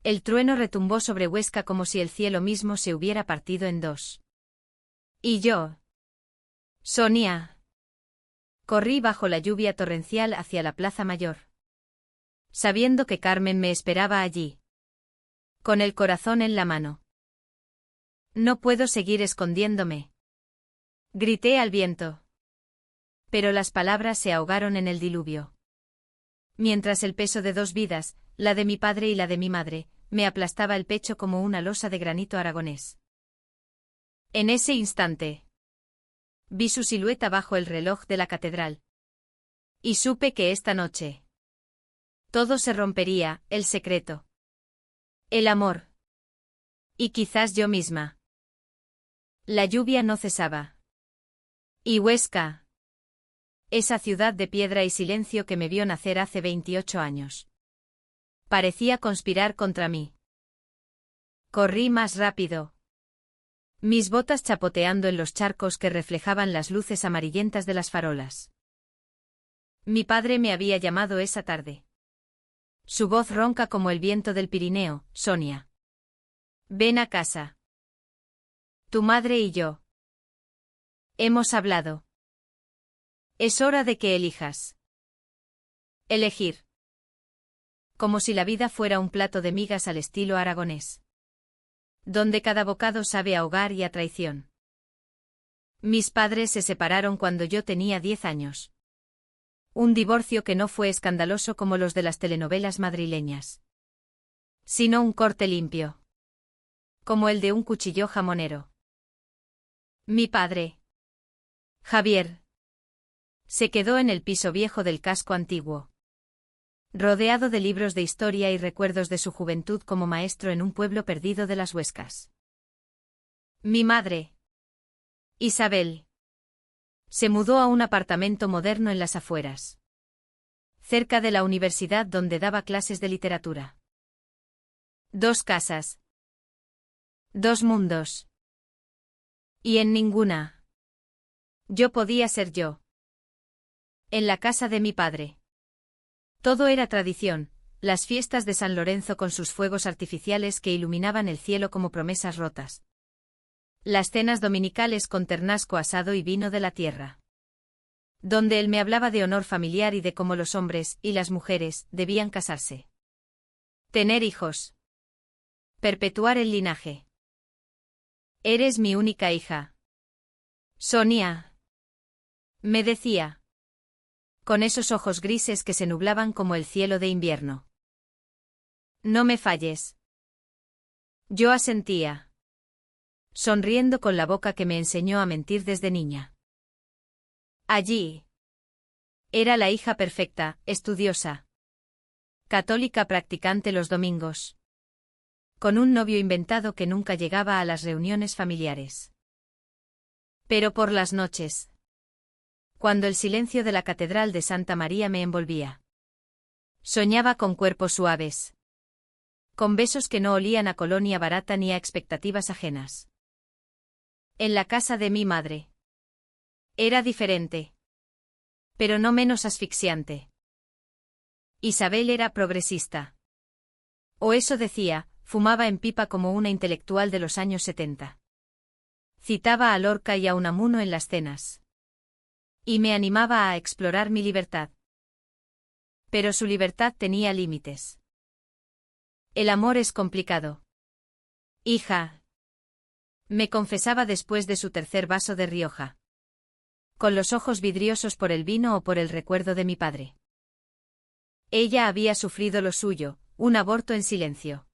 El trueno retumbó sobre Huesca como si el cielo mismo se hubiera partido en dos. Y yo. Sonia. Corrí bajo la lluvia torrencial hacia la Plaza Mayor, sabiendo que Carmen me esperaba allí, con el corazón en la mano. No puedo seguir escondiéndome. Grité al viento. Pero las palabras se ahogaron en el diluvio. Mientras el peso de dos vidas, la de mi padre y la de mi madre, me aplastaba el pecho como una losa de granito aragonés. En ese instante, vi su silueta bajo el reloj de la catedral. Y supe que esta noche todo se rompería, el secreto, el amor. Y quizás yo misma. La lluvia no cesaba. Y Huesca, esa ciudad de piedra y silencio que me vio nacer hace 28 años, parecía conspirar contra mí. Corrí más rápido, mis botas chapoteando en los charcos que reflejaban las luces amarillentas de las farolas. Mi padre me había llamado esa tarde. Su voz ronca como el viento del Pirineo: Sonia. Ven a casa. Tu madre y yo hemos hablado. Es hora de que elijas. Elegir. Como si la vida fuera un plato de migas al estilo aragonés, donde cada bocado sabe a hogar y a traición. Mis padres se separaron cuando yo tenía 10 años. Un divorcio que no fue escandaloso como los de las telenovelas madrileñas, sino un corte limpio, como el de un cuchillo jamonero. Mi padre, Javier, se quedó en el piso viejo del casco antiguo, rodeado de libros de historia y recuerdos de su juventud como maestro en un pueblo perdido de las Huescas. Mi madre, Isabel, se mudó a un apartamento moderno en las afueras, cerca de la universidad donde daba clases de literatura. 2 casas. 2 mundos. Y en ninguna yo podía ser yo. En la casa de mi padre todo era tradición, las fiestas de San Lorenzo con sus fuegos artificiales que iluminaban el cielo como promesas rotas. Las cenas dominicales con ternasco asado y vino de la tierra, donde él me hablaba de honor familiar y de cómo los hombres y las mujeres debían casarse, tener hijos, perpetuar el linaje. Eres mi única hija, Sonia, me decía, con esos ojos grises que se nublaban como el cielo de invierno. No me falles. Yo asentía, sonriendo con la boca que me enseñó a mentir desde niña. Allí era la hija perfecta, estudiosa, católica practicante los domingos, con un novio inventado que nunca llegaba a las reuniones familiares. Pero por las noches, cuando el silencio de la catedral de Santa María me envolvía, soñaba con cuerpos suaves, con besos que no olían a colonia barata ni a expectativas ajenas. En la casa de mi madre era diferente, pero no menos asfixiante. Isabel era progresista. O eso decía, fumaba en pipa como una intelectual de los años 70. Citaba a Lorca y a Unamuno en las cenas. Y me animaba a explorar mi libertad. Pero su libertad tenía límites. El amor es complicado. Hija, me confesaba después de su tercer vaso de Rioja, con los ojos vidriosos por el vino o por el recuerdo de mi padre. Ella había sufrido lo suyo, un aborto en silencio,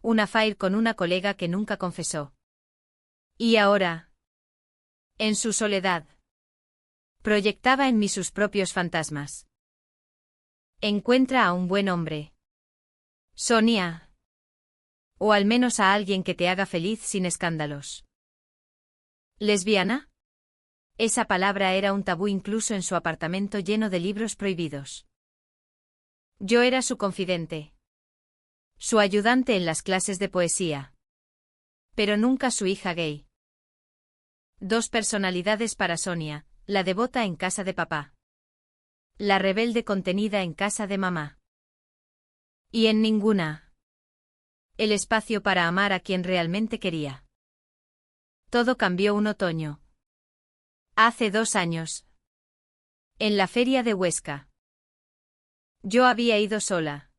un affair con una colega que nunca confesó. Y ahora, en su soledad, proyectaba en mí sus propios fantasmas. Encuentra a un buen hombre, Sonia. O al menos a alguien que te haga feliz sin escándalos. ¿Lesbiana? Esa palabra era un tabú incluso en su apartamento lleno de libros prohibidos. Yo era su confidente, su ayudante en las clases de poesía. Pero nunca su hija gay. 2 personalidades para Sonia, la devota en casa de papá, la rebelde contenida en casa de mamá. Y en ninguna El espacio para amar a quien realmente quería. Todo cambió un otoño. Hace 2 años. En la feria de Huesca. Yo había ido sola.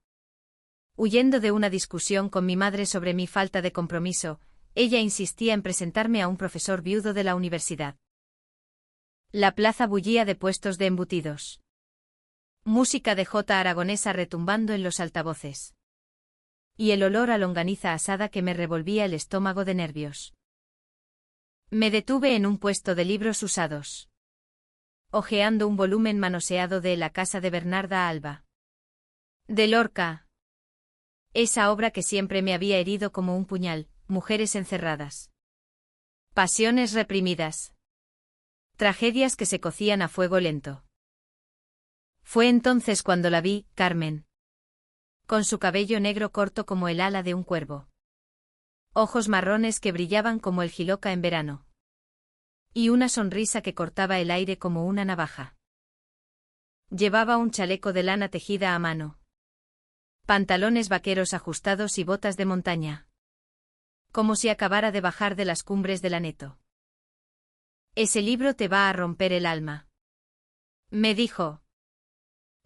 Huyendo de una discusión con mi madre sobre mi falta de compromiso, ella insistía en presentarme a un profesor viudo de la universidad. La plaza bullía de puestos de embutidos. Música de jota aragonesa retumbando en los altavoces. Y el olor a longaniza asada que me revolvía el estómago de nervios. Me detuve en un puesto de libros usados. Hojeando un volumen manoseado de La casa de Bernarda Alba. De Lorca. Esa obra que siempre me había herido como un puñal, mujeres encerradas. Pasiones reprimidas. Tragedias que se cocían a fuego lento. Fue entonces cuando la vi, Carmen. Con su cabello negro corto como el ala de un cuervo. Ojos marrones que brillaban como el jiloca en verano. Y una sonrisa que cortaba el aire como una navaja. Llevaba un chaleco de lana tejida a mano. Pantalones vaqueros ajustados y botas de montaña. Como si acabara de bajar de las cumbres del Aneto. Ese libro te va a romper el alma. Me dijo.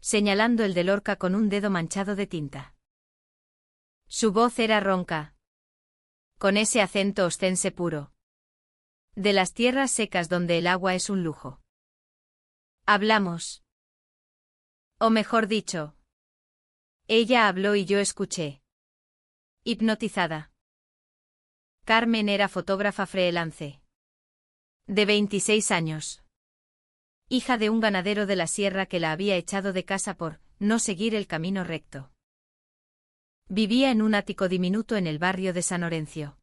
Señalando el de Lorca con un dedo manchado de tinta. Su voz era ronca. Con ese acento oscense puro. De las tierras secas donde el agua es un lujo. Hablamos. O mejor dicho. Ella habló y yo escuché. Hipnotizada. Carmen era fotógrafa freelance. De 26 años. Hija de un ganadero de la sierra que la había echado de casa por no seguir el camino recto. Vivía en un ático diminuto en el barrio de San Orencio.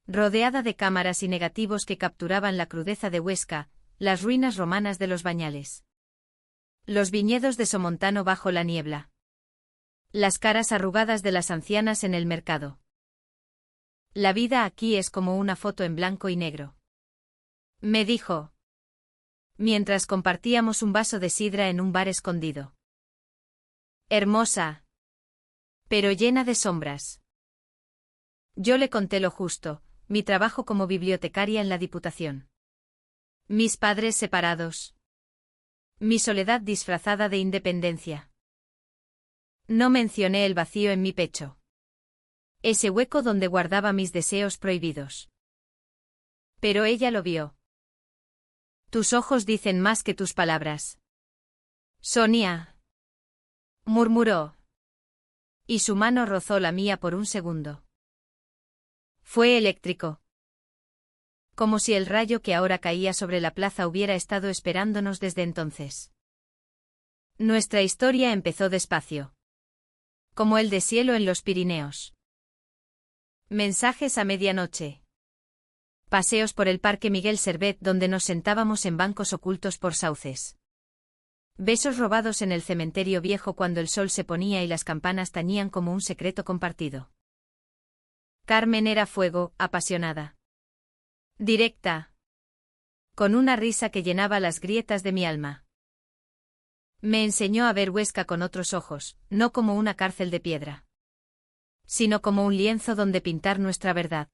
Rodeada de cámaras y negativos que capturaban la crudeza de Huesca, las ruinas romanas de los Bañales. Los viñedos de Somontano bajo la niebla. Las caras arrugadas de las ancianas en el mercado. La vida aquí es como una foto en blanco y negro. Me dijo. Mientras compartíamos un vaso de sidra en un bar escondido. Hermosa. Pero llena de sombras. Yo le conté lo justo, mi trabajo como bibliotecaria en la Diputación. Mis padres separados. Mi soledad disfrazada de independencia. No mencioné el vacío en mi pecho. Ese hueco donde guardaba mis deseos prohibidos. Pero ella lo vio. Tus ojos dicen más que tus palabras. Sonia. Murmuró. Y su mano rozó la mía por un segundo. Fue eléctrico. Como si el rayo que ahora caía sobre la plaza hubiera estado esperándonos desde entonces. Nuestra historia empezó despacio. Como el deshielo en los Pirineos. Mensajes a medianoche. Paseos por el Parque Miguel Servet donde nos sentábamos en bancos ocultos por sauces. Besos robados en el cementerio viejo cuando el sol se ponía y las campanas tañían como un secreto compartido. Carmen era fuego, apasionada. Directa. Con una risa que llenaba las grietas de mi alma. Me enseñó a ver Huesca con otros ojos, no como una cárcel de piedra. Sino como un lienzo donde pintar nuestra verdad.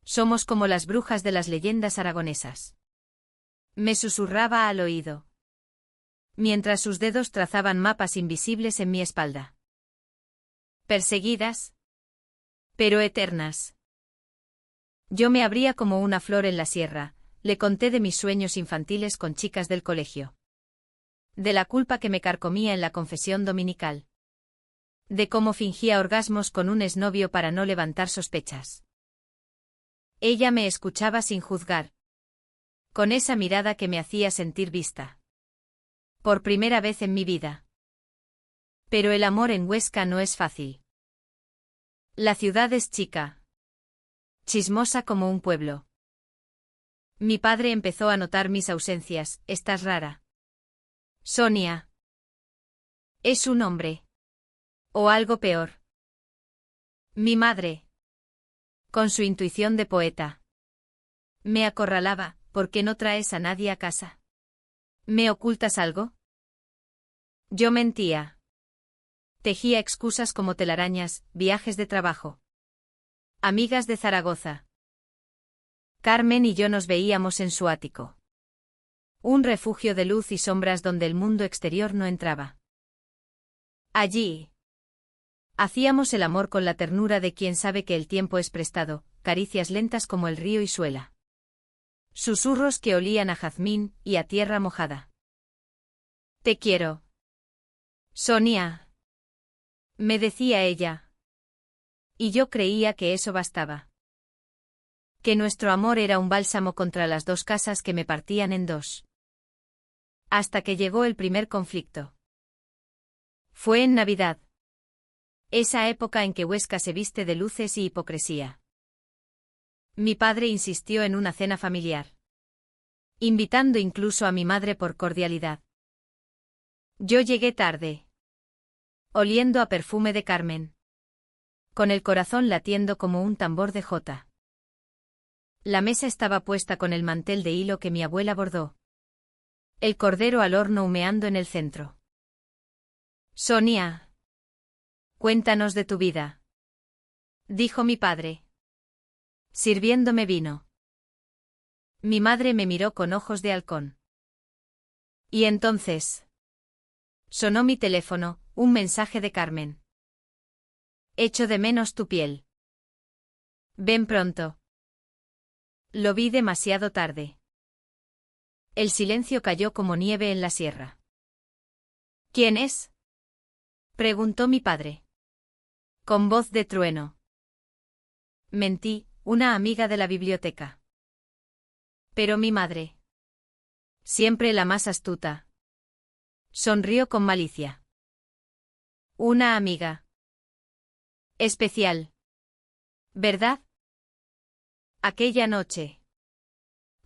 Somos como las brujas de las leyendas aragonesas. Me susurraba al oído. Mientras sus dedos trazaban mapas invisibles en mi espalda. Perseguidas. Pero eternas. Yo me abría como una flor en la sierra, le conté de mis sueños infantiles con chicas del colegio. De la culpa que me carcomía en la confesión dominical. De cómo fingía orgasmos con un exnovio para no levantar sospechas. Ella me escuchaba sin juzgar. Con esa mirada que me hacía sentir vista. Por primera vez en mi vida. Pero el amor en Huesca no es fácil. La ciudad es chica. Chismosa como un pueblo. Mi padre empezó a notar mis ausencias, estás rara. Sonia. Es un hombre. O algo peor. Mi madre. Con su intuición de poeta. Me acorralaba, ¿por qué no traes a nadie a casa? ¿Me ocultas algo? Yo mentía. Tejía excusas como telarañas, viajes de trabajo. Amigas de Zaragoza. Carmen y yo nos veíamos en su ático. Un refugio de luz y sombras donde el mundo exterior no entraba. Allí hacíamos el amor con la ternura de quien sabe que el tiempo es prestado, caricias lentas como el río y suela. Susurros que olían a jazmín y a tierra mojada. Te quiero. Sonia. Me decía ella. Y yo creía que eso bastaba. Que nuestro amor era un bálsamo contra las dos casas que me partían en dos. Hasta que llegó el primer conflicto. Fue en Navidad. Esa época en que Huesca se viste de luces y hipocresía. Mi padre insistió en una cena familiar. Invitando incluso a mi madre por cordialidad. Yo llegué tarde. Oliendo a perfume de Carmen. Con el corazón latiendo como un tambor de jota. La mesa estaba puesta con el mantel de hilo que mi abuela bordó. El cordero al horno humeando en el centro. Sonia. Cuéntanos de tu vida. Dijo mi padre. Sirviéndome vino. Mi madre me miró con ojos de halcón. Y entonces. Sonó mi teléfono, un mensaje de Carmen. Echo de menos tu piel. Ven pronto. Lo vi demasiado tarde. El silencio cayó como nieve en la sierra. ¿Quién es? Preguntó mi padre. Con voz de trueno. Mentí, una amiga de la biblioteca. Pero mi madre. Siempre la más astuta. Sonrió con malicia. Una amiga. Especial. ¿Verdad? Aquella noche.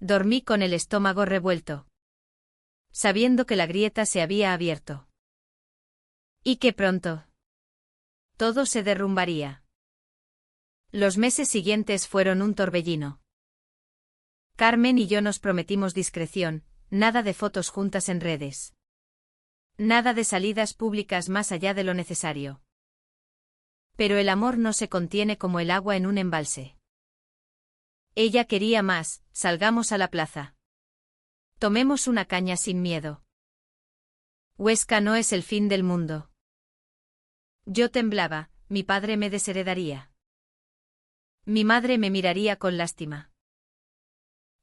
Dormí con el estómago revuelto. Sabiendo que la grieta se había abierto. Y que pronto. Todo se derrumbaría. Los meses siguientes fueron un torbellino. Carmen y yo nos prometimos discreción, nada de fotos juntas en redes. Nada de salidas públicas más allá de lo necesario. Pero el amor no se contiene como el agua en un embalse. Ella quería más, salgamos a la plaza. Tomemos una caña sin miedo. Huesca no es el fin del mundo. Yo temblaba, mi padre me desheredaría. Mi madre me miraría con lástima.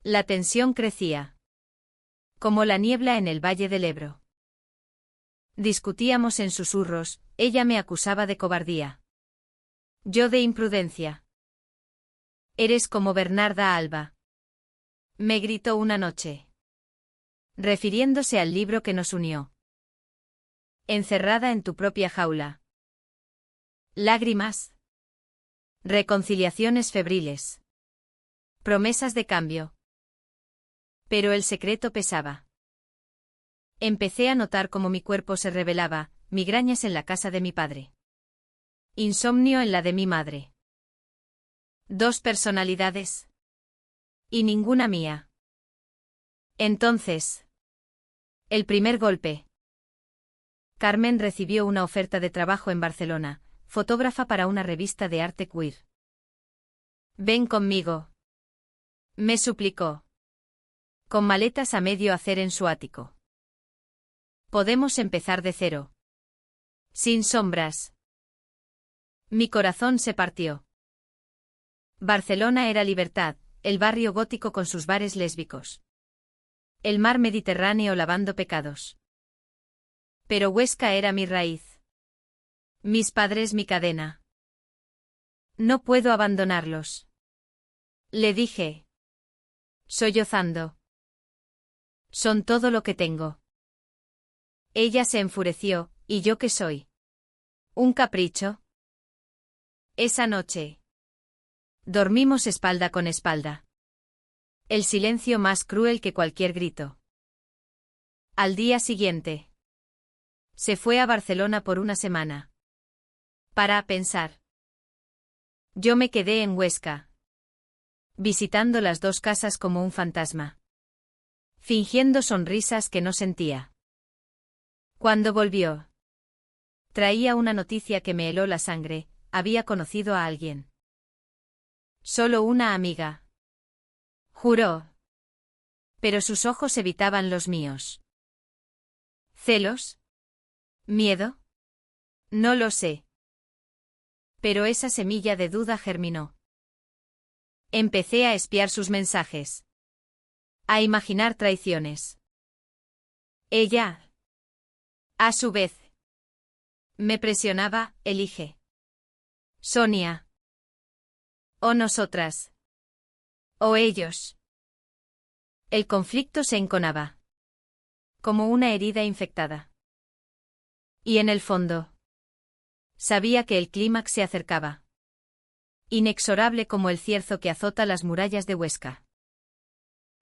La tensión crecía. Como la niebla en el valle del Ebro. Discutíamos en susurros, ella me acusaba de cobardía. Yo de imprudencia. Eres como Bernarda Alba. Me gritó una noche. Refiriéndose al libro que nos unió. Encerrada en tu propia jaula. Lágrimas. Reconciliaciones febriles. Promesas de cambio. Pero el secreto pesaba. Empecé a notar cómo mi cuerpo se rebelaba, migrañas en la casa de mi padre. Insomnio en la de mi madre. Dos personalidades. Y ninguna mía. Entonces. El primer golpe. Carmen recibió una oferta de trabajo en Barcelona, fotógrafa para una revista de arte queer. Ven conmigo. Me suplicó. Con maletas a medio hacer en su ático. Podemos empezar de cero. Sin sombras. Mi corazón se partió. Barcelona era libertad, el barrio gótico con sus bares lésbicos. El mar Mediterráneo lavando pecados. Pero Huesca era mi raíz. Mis padres mi cadena. No puedo abandonarlos. Le dije. Sollozando. Son todo lo que tengo. Ella se enfureció, ¿y yo qué soy? ¿Un capricho? Esa noche. Dormimos espalda con espalda. El silencio más cruel que cualquier grito. Al día siguiente. Se fue a Barcelona por una semana. Para pensar. Yo me quedé en Huesca. Visitando las dos casas como un fantasma. Fingiendo sonrisas que no sentía. Cuando volvió. Traía una noticia que me heló la sangre, había conocido a alguien. Solo una amiga. Juró. Pero sus ojos evitaban los míos. ¿Celos? ¿Miedo? No lo sé. Pero esa semilla de duda germinó. Empecé a espiar sus mensajes. A imaginar traiciones. Ella, a su vez, me presionaba, elige. Sonia. O nosotras. O ellos. El conflicto se enconaba. Como una herida infectada. Y en el fondo, sabía que el clímax se acercaba. Inexorable como el cierzo que azota las murallas de Huesca.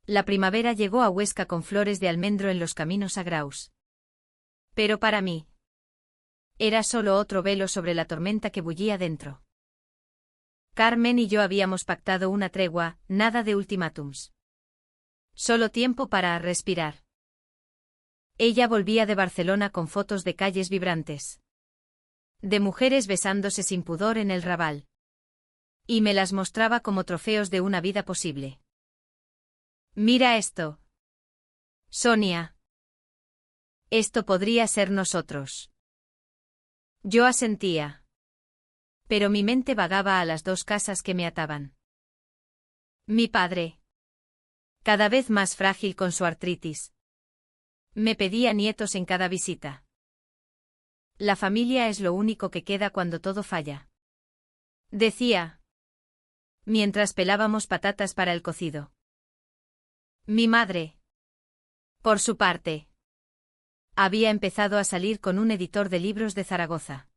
La primavera llegó a Huesca con flores de almendro en los caminos a Graus. Pero para mí, era solo otro velo sobre la tormenta que bullía dentro. Carmen y yo habíamos pactado una tregua, nada de ultimátums. Solo tiempo para respirar. Ella volvía de Barcelona con fotos de calles vibrantes. De mujeres besándose sin pudor en el Raval. Y me las mostraba como trofeos de una vida posible. Mira esto. Sonia. Esto podría ser nosotros. Yo asentía. Pero mi mente vagaba a las dos casas que me ataban. Mi padre. Cada vez más frágil con su artritis. Me pedía nietos en cada visita. La familia es lo único que queda cuando todo falla. Decía. Mientras pelábamos patatas para el cocido. Mi madre. Por su parte. Había empezado a salir con un editor de libros de Zaragoza.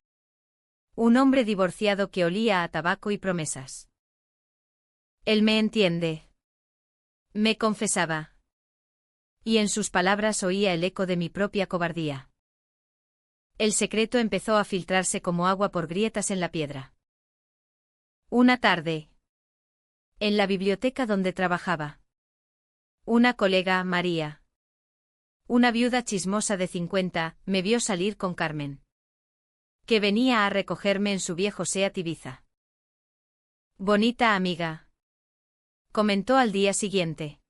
Un hombre divorciado que olía a tabaco y promesas. Él me entiende. Me confesaba. Y en sus palabras oía el eco de mi propia cobardía. El secreto empezó a filtrarse como agua por grietas en la piedra. Una tarde. En la biblioteca donde trabajaba. Una colega, María. Una viuda chismosa de 50, me vio salir con Carmen. Que venía a recogerme en su viejo Seat Ibiza. Bonita amiga. Comentó al día siguiente.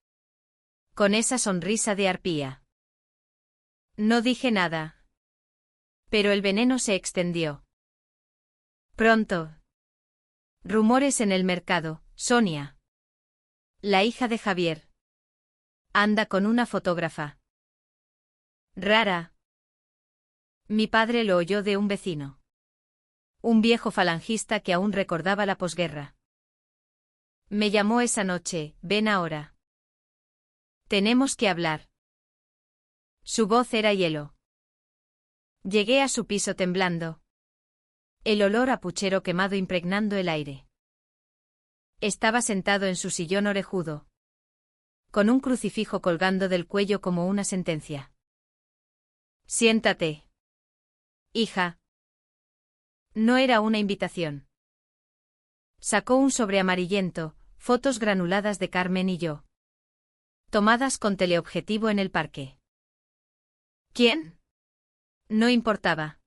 Con esa sonrisa de arpía. No dije nada. Pero el veneno se extendió. Pronto. Rumores en el mercado, Sonia. La hija de Javier. Anda con una fotógrafa. Rara. Mi padre lo oyó de un vecino. Un viejo falangista que aún recordaba la posguerra. Me llamó esa noche, ven ahora. Tenemos que hablar. Su voz era hielo. Llegué a su piso temblando. El olor a puchero quemado impregnando el aire. Estaba sentado en su sillón orejudo. Con un crucifijo colgando del cuello como una sentencia. Siéntate. Hija. No era una invitación. Sacó un sobre amarillento, fotos granuladas de Carmen y yo. Tomadas con teleobjetivo en el parque. ¿Quién? No importaba.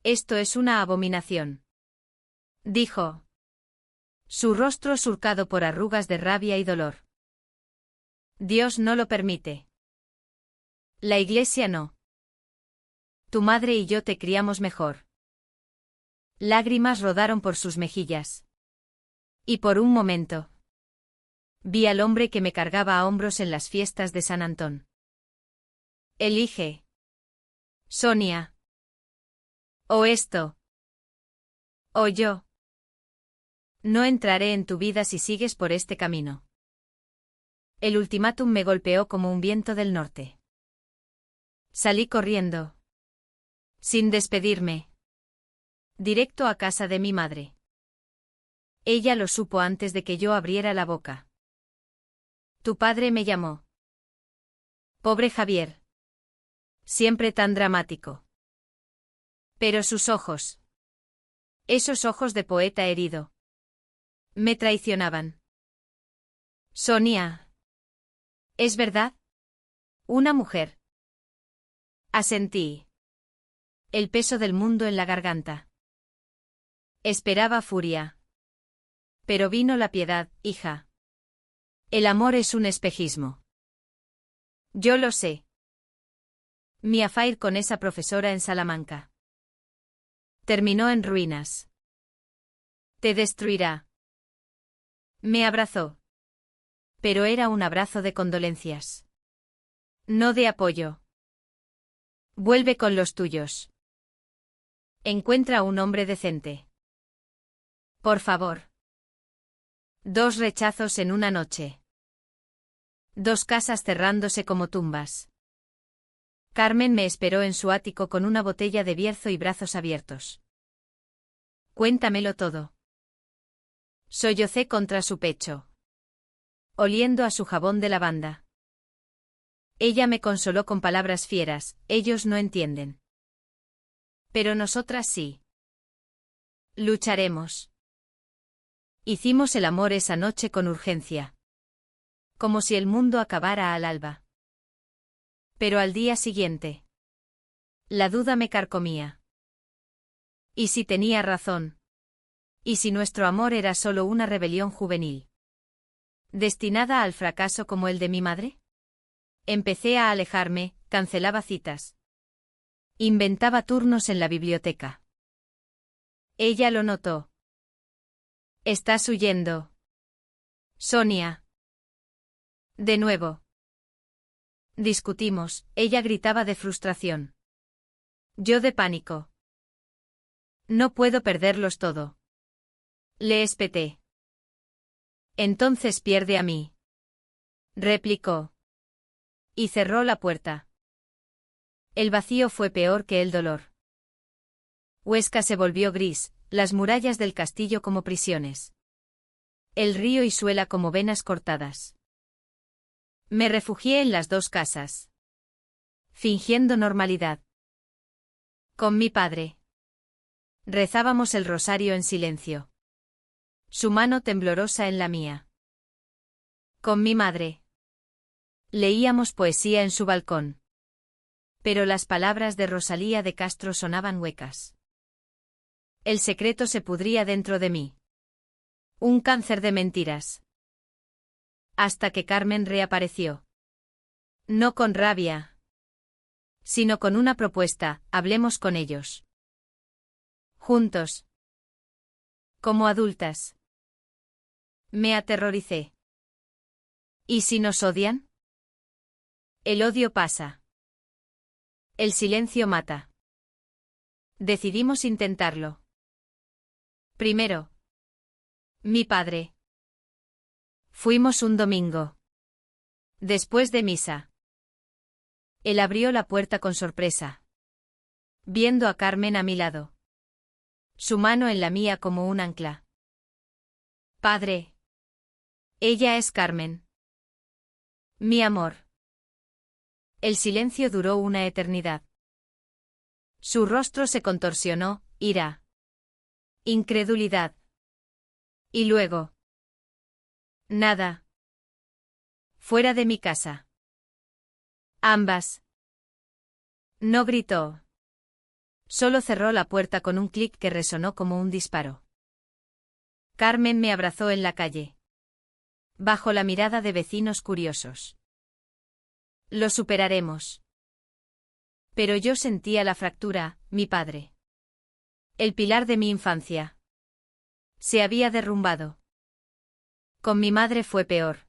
Esto es una abominación. Dijo. Su rostro surcado por arrugas de rabia y dolor. Dios no lo permite. La iglesia no. Tu madre y yo te criamos mejor. Lágrimas rodaron por sus mejillas. Y por un momento. Vi al hombre que me cargaba a hombros en las fiestas de San Antón. Elige. Sonia. O esto. O yo. No entraré en tu vida si sigues por este camino. El ultimátum me golpeó como un viento del norte. Salí corriendo. Sin despedirme. Directo a casa de mi madre. Ella lo supo antes de que yo abriera la boca. Tu padre me llamó. Pobre Javier. Siempre tan dramático. Pero sus ojos. Esos ojos de poeta herido. Me traicionaban. Sonia. ¿Es verdad? Una mujer. Asentí. El peso del mundo en la garganta. Esperaba furia. Pero vino la piedad, hija. El amor es un espejismo. Yo lo sé. Mi affair con esa profesora en Salamanca terminó en ruinas. Te destruirá. Me abrazó. Pero era un abrazo de condolencias. No de apoyo. Vuelve con los tuyos. Encuentra un hombre decente. Por favor. 2 rechazos en una noche. 2 casas cerrándose como tumbas. Carmen me esperó en su ático con una botella de Bierzo y brazos abiertos. Cuéntamelo todo. Sollocé contra su pecho, oliendo a su jabón de lavanda. Ella me consoló con palabras fieras, ellos no entienden. Pero nosotras sí. Lucharemos. Hicimos el amor esa noche con urgencia. Como si el mundo acabara al alba. Pero al día siguiente. La duda me carcomía. ¿Y si tenía razón? ¿Y si nuestro amor era solo una rebelión juvenil? ¿Destinada al fracaso como el de mi madre? Empecé a alejarme, cancelaba citas. Inventaba turnos en la biblioteca. Ella lo notó. Estás huyendo. Sonia. De nuevo. Discutimos, ella gritaba de frustración. Yo de pánico. No puedo perderlos todo. Le espeté. Entonces pierde a mí. Replicó. Y cerró la puerta. El vacío fue peor que el dolor. Huesca se volvió gris, las murallas del castillo como prisiones. El río y Suela como venas cortadas. Me refugié en las 2 casas. Fingiendo normalidad. Con mi padre. Rezábamos el rosario en silencio. Su mano temblorosa en la mía. Con mi madre. Leíamos poesía en su balcón. Pero las palabras de Rosalía de Castro sonaban huecas. El secreto se pudría dentro de mí. Un cáncer de mentiras. Hasta que Carmen reapareció. No con rabia. Sino con una propuesta, hablemos con ellos. Juntos. Como adultas. Me aterroricé. ¿Y si nos odian? El odio pasa. El silencio mata. Decidimos intentarlo. Primero. Mi padre. Fuimos un domingo. Después de misa. Él abrió la puerta con sorpresa. Viendo a Carmen a mi lado. Su mano en la mía como un ancla. Padre. Ella es Carmen. Mi amor. El silencio duró una eternidad. Su rostro se contorsionó, ira. Incredulidad. Y luego. Nada. Fuera de mi casa. Ambas. No gritó. Solo cerró la puerta con un clic que resonó como un disparo. Carmen me abrazó en la calle. Bajo la mirada de vecinos curiosos. Lo superaremos. Pero yo sentía la fractura, mi padre. El pilar de mi infancia. Se había derrumbado. Con mi madre fue peor.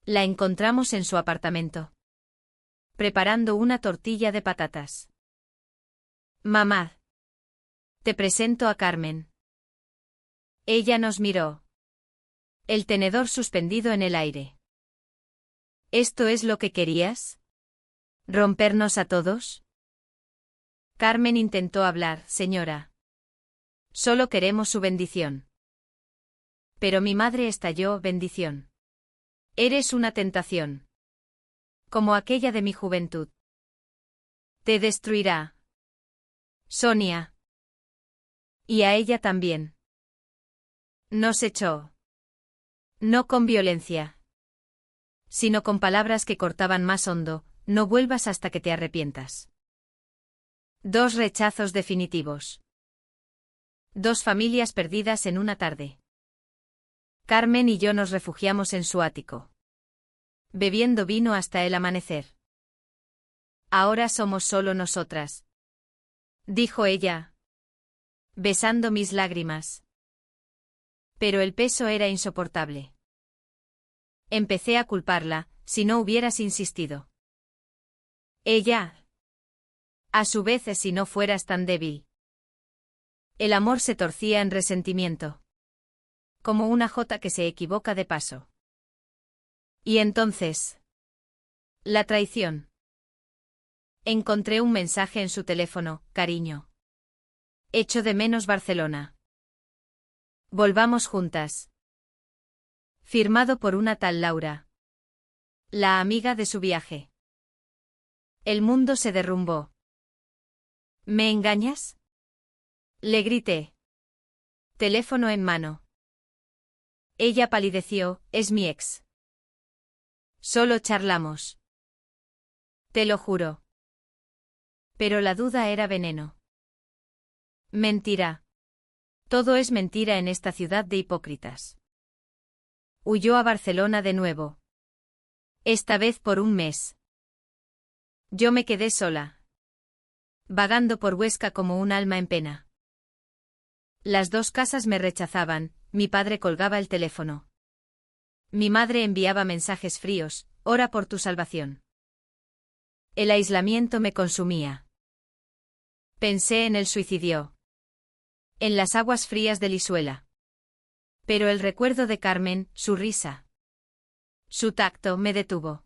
La encontramos en su apartamento. Preparando una tortilla de patatas. Mamá. Te presento a Carmen. Ella nos miró. El tenedor suspendido en el aire. ¿Esto es lo que querías? ¿Rompernos a todos? Carmen intentó hablar, señora. Solo queremos su bendición. Pero mi madre estalló, bendición. Eres una tentación. Como aquella de mi juventud. Te destruirá. Sonia. Y a ella también. Nos echó. No con violencia. Sino con palabras que cortaban más hondo, no vuelvas hasta que te arrepientas. 2 rechazos definitivos. 2 familias perdidas en una tarde. Carmen y yo nos refugiamos en su ático, bebiendo vino hasta el amanecer. Ahora somos solo nosotras, dijo ella, besando mis lágrimas. Pero el peso era insoportable. Empecé a culparla, si no hubieras insistido. Ella. A su vez, si no fueras tan débil. El amor se torcía en resentimiento. Como una jota que se equivoca de paso. Y entonces. La traición. Encontré un mensaje en su teléfono, cariño. Echo de menos Barcelona. Volvamos juntas. Firmado por una tal Laura. La amiga de su viaje. El mundo se derrumbó. ¿Me engañas? Le grité. Teléfono en mano. Ella palideció, es mi ex. Solo charlamos. Te lo juro. Pero la duda era veneno. Mentira. Todo es mentira en esta ciudad de hipócritas. Huyó a Barcelona de nuevo. Esta vez por un mes. Yo me quedé sola. Vagando por Huesca como un alma en pena. Las 2 casas me rechazaban, mi padre colgaba el teléfono. Mi madre enviaba mensajes fríos, ora por tu salvación. El aislamiento me consumía. Pensé en el suicidio. En las aguas frías de Lisuela. Pero el recuerdo de Carmen, su risa. Su tacto me detuvo.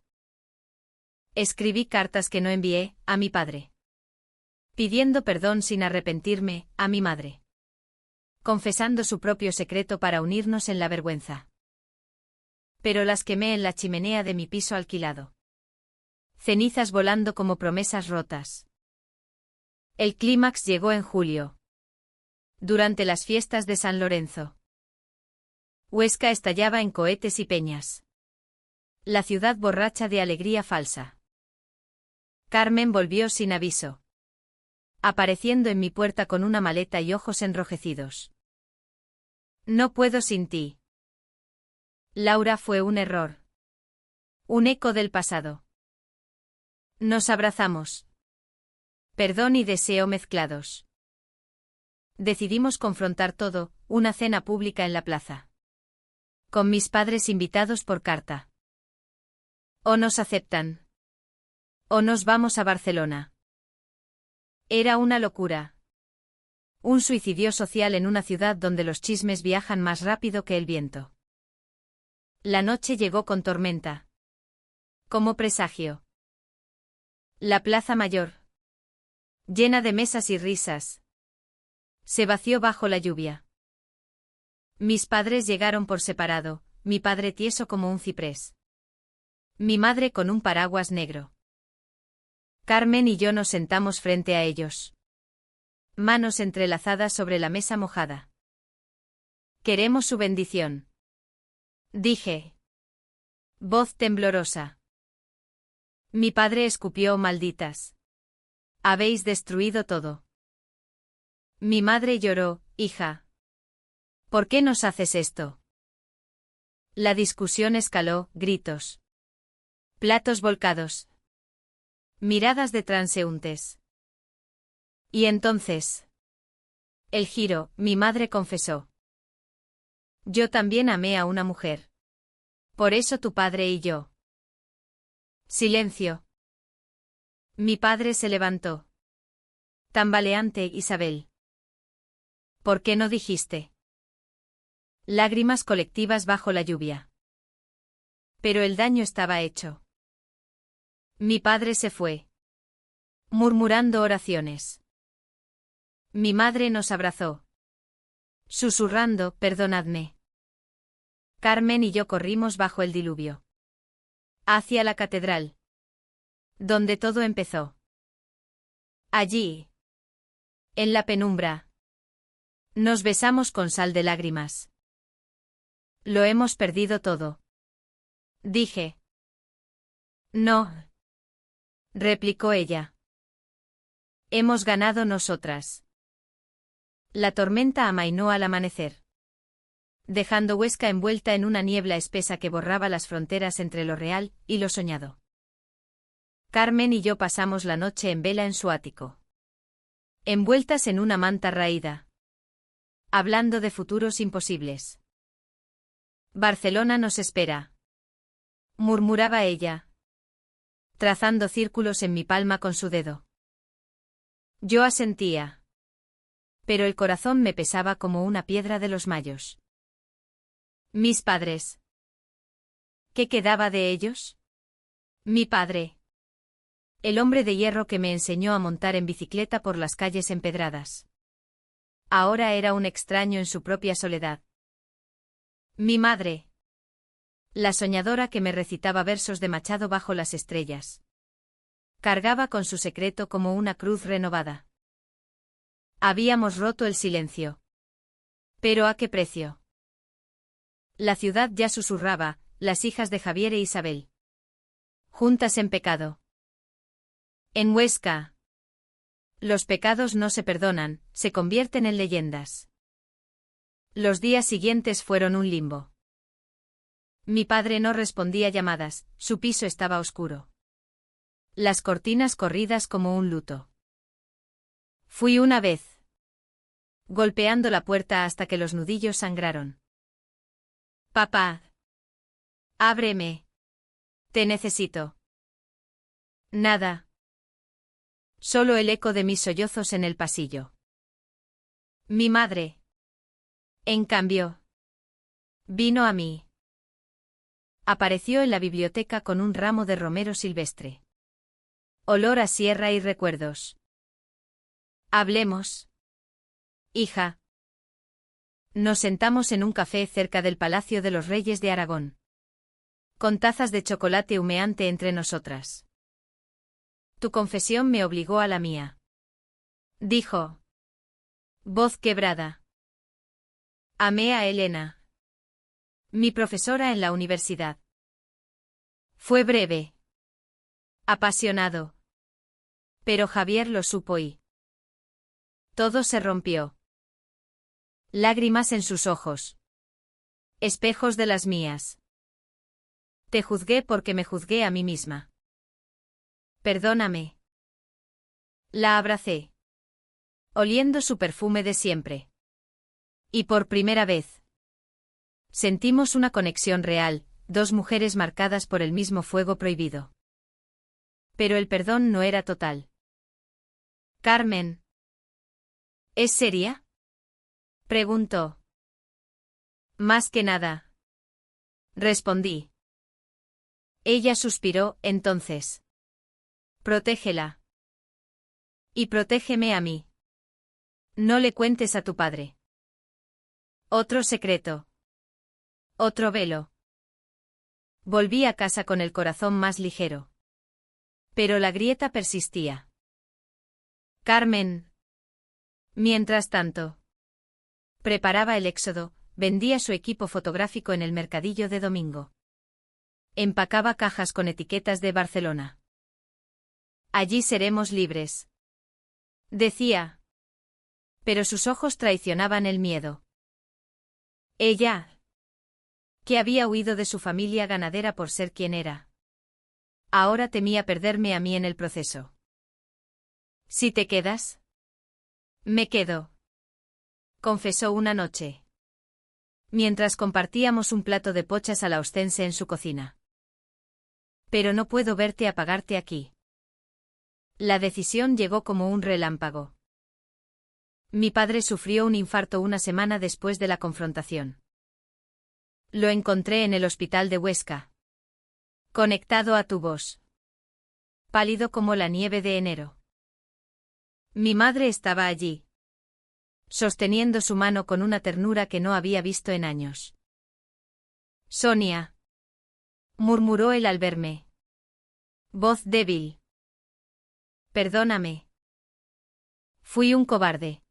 Escribí cartas que no envié, a mi padre. Pidiendo perdón sin arrepentirme, a mi madre. Confesando su propio secreto para unirnos en la vergüenza. Pero las quemé en la chimenea de mi piso alquilado. Cenizas volando como promesas rotas. El clímax llegó en julio. Durante las fiestas de San Lorenzo. Huesca estallaba en cohetes y peñas. La ciudad borracha de alegría falsa. Carmen volvió sin aviso. Apareciendo en mi puerta con una maleta y ojos enrojecidos. No puedo sin ti. Laura, fue un error. Un eco del pasado. Nos abrazamos. Perdón y deseo mezclados. Decidimos confrontar todo, una cena pública en la plaza. Con mis padres invitados por carta. O nos aceptan. O nos vamos a Barcelona. Era una locura. Un suicidio social en una ciudad donde los chismes viajan más rápido que el viento. La noche llegó con tormenta. Como presagio. La plaza mayor. Llena de mesas y risas. Se vació bajo la lluvia. Mis padres llegaron por separado, mi padre tieso como un ciprés. Mi madre con un paraguas negro. Carmen y yo nos sentamos frente a ellos. Manos entrelazadas sobre la mesa mojada. Queremos su bendición. Dije. Voz temblorosa. Mi padre escupió, malditas. Habéis destruido todo. Mi madre lloró, hija. ¿Por qué nos haces esto? La discusión escaló, gritos. Platos volcados. Miradas de transeúntes. Y entonces. El giro, mi madre confesó. Yo también amé a una mujer. Por eso tu padre y yo. Silencio. Mi padre se levantó. Tambaleante, Isabel. ¿Por qué no dijiste? Lágrimas colectivas bajo la lluvia. Pero el daño estaba hecho. Mi padre se fue. Murmurando oraciones. Mi madre nos abrazó. Susurrando, perdonadme. Carmen y yo corrimos bajo el diluvio. Hacia la catedral. Donde todo empezó. Allí. En la penumbra. Nos besamos con sal de lágrimas. Lo hemos perdido todo. Dije. No. Replicó ella. Hemos ganado nosotras. La tormenta amainó al amanecer, dejando Huesca envuelta en una niebla espesa que borraba las fronteras entre lo real y lo soñado. Carmen y yo pasamos la noche en vela en su ático, envueltas en una manta raída, hablando de futuros imposibles. Barcelona nos espera, murmuraba ella, trazando círculos en mi palma con su dedo. Yo asentía, pero el corazón me pesaba como una piedra de los mayos. Mis padres. ¿Qué quedaba de ellos? Mi padre. El hombre de hierro que me enseñó a montar en bicicleta por las calles empedradas. Ahora era un extraño en su propia soledad. Mi madre. La soñadora que me recitaba versos de Machado bajo las estrellas. Cargaba con su secreto como una cruz renovada. Habíamos roto el silencio. ¿Pero a qué precio? La ciudad ya susurraba, las hijas de Javier e Isabel. Juntas en pecado. En Huesca. Los pecados no se perdonan, se convierten en leyendas. Los días siguientes fueron un limbo. Mi padre no respondía llamadas, su piso estaba oscuro. Las cortinas corridas como un luto. Fui una vez, golpeando la puerta hasta que los nudillos sangraron. Papá. Ábreme. Te necesito. Nada. Solo el eco de mis sollozos en el pasillo. Mi madre. En cambio, vino a mí. Apareció en la biblioteca con un ramo de romero silvestre. Olor a sierra y recuerdos. Hablemos. Hija. Nos sentamos en un café cerca del Palacio de los Reyes de Aragón, con tazas de chocolate humeante entre nosotras. Tu confesión me obligó a la mía, dijo. Voz quebrada. Amé a Elena, mi profesora en la universidad. Fue breve, apasionado. Pero Javier lo supo y todo se rompió. Lágrimas en sus ojos. Espejos de las mías. Te juzgué porque me juzgué a mí misma. Perdóname. La abracé, oliendo su perfume de siempre. Y por primera vez sentimos una conexión real, dos mujeres marcadas por el mismo fuego prohibido. Pero el perdón no era total. Carmen. ¿Es seria? Preguntó. Más que nada. Respondí. Ella suspiró, entonces. Protégela. Y protégeme a mí. No le cuentes a tu padre. Otro secreto. Otro velo. Volví a casa con el corazón más ligero. Pero la grieta persistía. Carmen. Mientras tanto, preparaba el éxodo, vendía su equipo fotográfico en el mercadillo de domingo. Empacaba cajas con etiquetas de Barcelona. Allí seremos libres, decía. Pero sus ojos traicionaban el miedo. Ella, que había huido de su familia ganadera por ser quien era, ahora temía perderme a mí en el proceso. Si te quedas, me quedo, confesó una noche, mientras compartíamos un plato de pochas a la ostense en su cocina. Pero no puedo verte apagarte aquí. La decisión llegó como un relámpago. Mi padre sufrió un infarto una semana después de la confrontación. Lo encontré en el hospital de Huesca, conectado a tubos, pálido como la nieve de enero. Mi madre estaba allí, sosteniendo su mano con una ternura que no había visto en años. Sonia, murmuró él al verme. Voz débil. Perdóname. Fui un cobarde.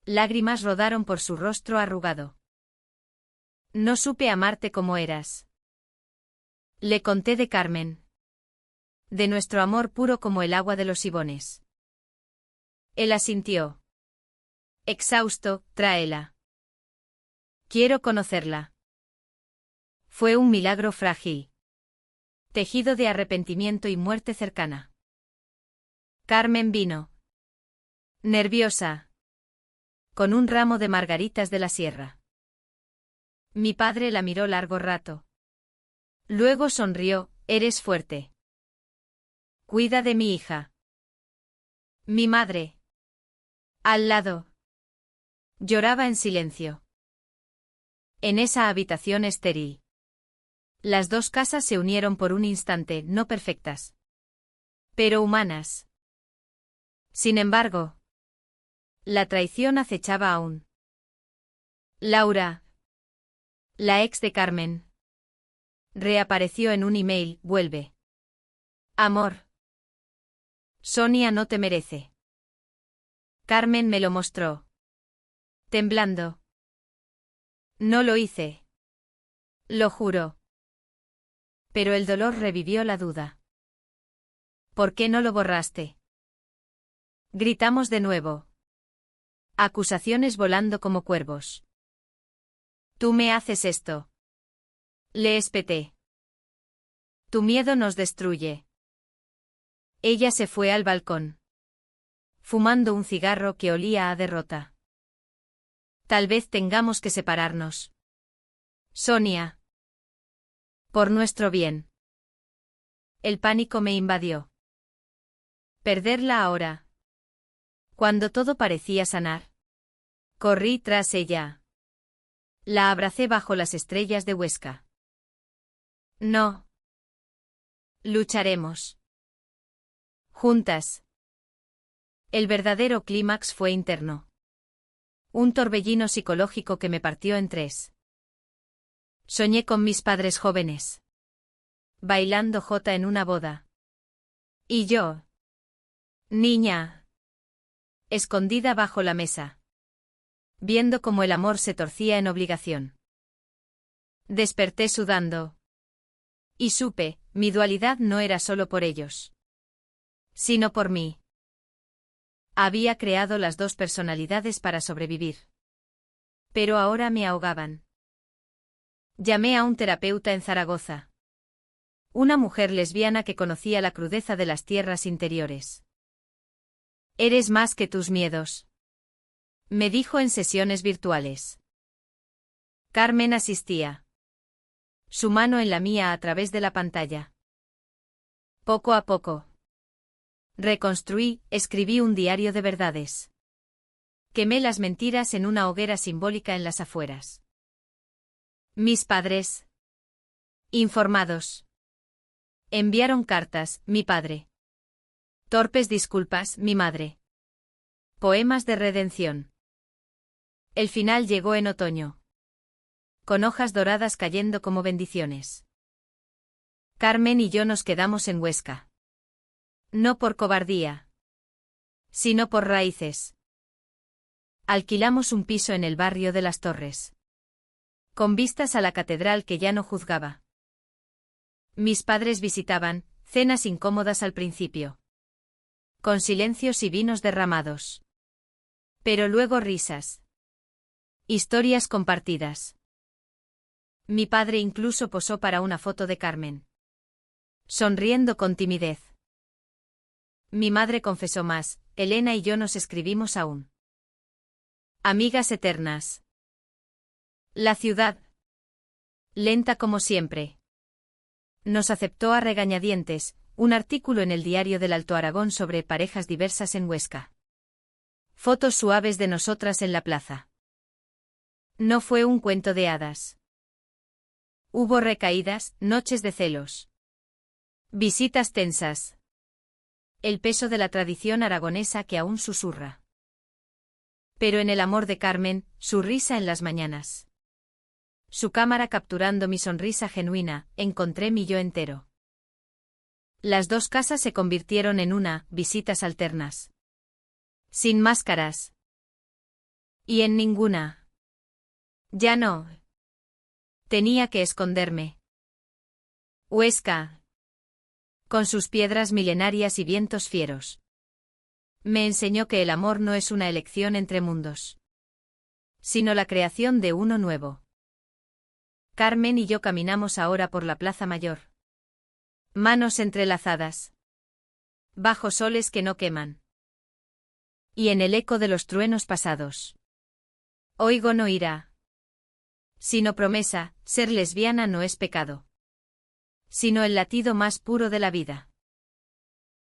Lágrimas rodaron por su rostro arrugado. No supe amarte como eras. Le conté de Carmen. De nuestro amor puro como el agua de los Sibones. Él asintió. Exhausto, tráela. Quiero conocerla. Fue un milagro frágil. Tejido de arrepentimiento y muerte cercana. Carmen vino. Nerviosa. Con un ramo de margaritas de la sierra. Mi padre la miró largo rato. Luego sonrió, eres fuerte. Cuida de mi hija. Mi madre. Al lado. Lloraba en silencio. En esa habitación estéril. Las dos casas se unieron por un instante, no perfectas. Pero humanas. Sin embargo, la traición acechaba aún. Laura, la ex de Carmen, reapareció en un email, vuelve. Amor. Sonia no te merece. Carmen me lo mostró. Temblando. No lo hice. Lo juro. Pero el dolor revivió la duda. ¿Por qué no lo borraste? Gritamos de nuevo. Acusaciones volando como cuervos. Tú me haces esto. Le espeté. Tu miedo nos destruye. Ella se fue al balcón. Fumando un cigarro que olía a derrota. Tal vez tengamos que separarnos. Sonia. Por nuestro bien. El pánico me invadió. Perderla ahora. Cuando todo parecía sanar. Corrí tras ella. La abracé bajo las estrellas de Huesca. No. Lucharemos. Juntas. El verdadero clímax fue interno. Un torbellino psicológico que me partió en tres. Soñé con mis padres jóvenes. Bailando jota en una boda. Y yo. Niña. Escondida bajo la mesa. Viendo cómo el amor se torcía en obligación. Desperté sudando. Y supe, mi dualidad no era solo por ellos. Sino por mí. Había creado las dos personalidades para sobrevivir. Pero ahora me ahogaban. Llamé a un terapeuta en Zaragoza. Una mujer lesbiana que conocía la crudeza de las tierras interiores. Eres más que tus miedos. Me dijo en sesiones virtuales. Carmen asistía. Su mano en la mía a través de la pantalla. Poco a poco. Reconstruí, escribí un diario de verdades. Quemé las mentiras en una hoguera simbólica en las afueras. Mis padres. Informados. Enviaron cartas, mi padre. Torpes disculpas, mi madre. Poemas de redención. El final llegó en otoño. Con hojas doradas cayendo como bendiciones. Carmen y yo nos quedamos en Huesca. No por cobardía. Sino por raíces. Alquilamos un piso en el barrio de Las Torres. Con vistas a la catedral que ya no juzgaba. Mis padres visitaban, cenas incómodas al principio. Con silencios y vinos derramados. Pero luego risas. Historias compartidas. Mi padre incluso posó para una foto de Carmen. Sonriendo con timidez. Mi madre confesó más, Elena y yo nos escribimos aún. Amigas eternas. La ciudad. Lenta como siempre. Nos aceptó a regañadientes, un artículo en el diario del Alto Aragón sobre parejas diversas en Huesca. Fotos suaves de nosotras en la plaza. No fue un cuento de hadas. Hubo recaídas, noches de celos. Visitas tensas. El peso de la tradición aragonesa que aún susurra. Pero en el amor de Carmen, su risa en las mañanas. Su cámara capturando mi sonrisa genuina, encontré mi yo entero. Las dos casas se convirtieron en una, visitas alternas. Sin máscaras. Y en ninguna. Ya no. Tenía que esconderme. Huesca. Con sus piedras milenarias y vientos fieros. Me enseñó que el amor no es una elección entre mundos, sino la creación de uno nuevo. Carmen y yo caminamos ahora por la Plaza Mayor. Manos entrelazadas. Bajo soles que no queman. Y en el eco de los truenos pasados. Oigo no ira. Sino promesa, ser lesbiana no es pecado. Sino el latido más puro de la vida.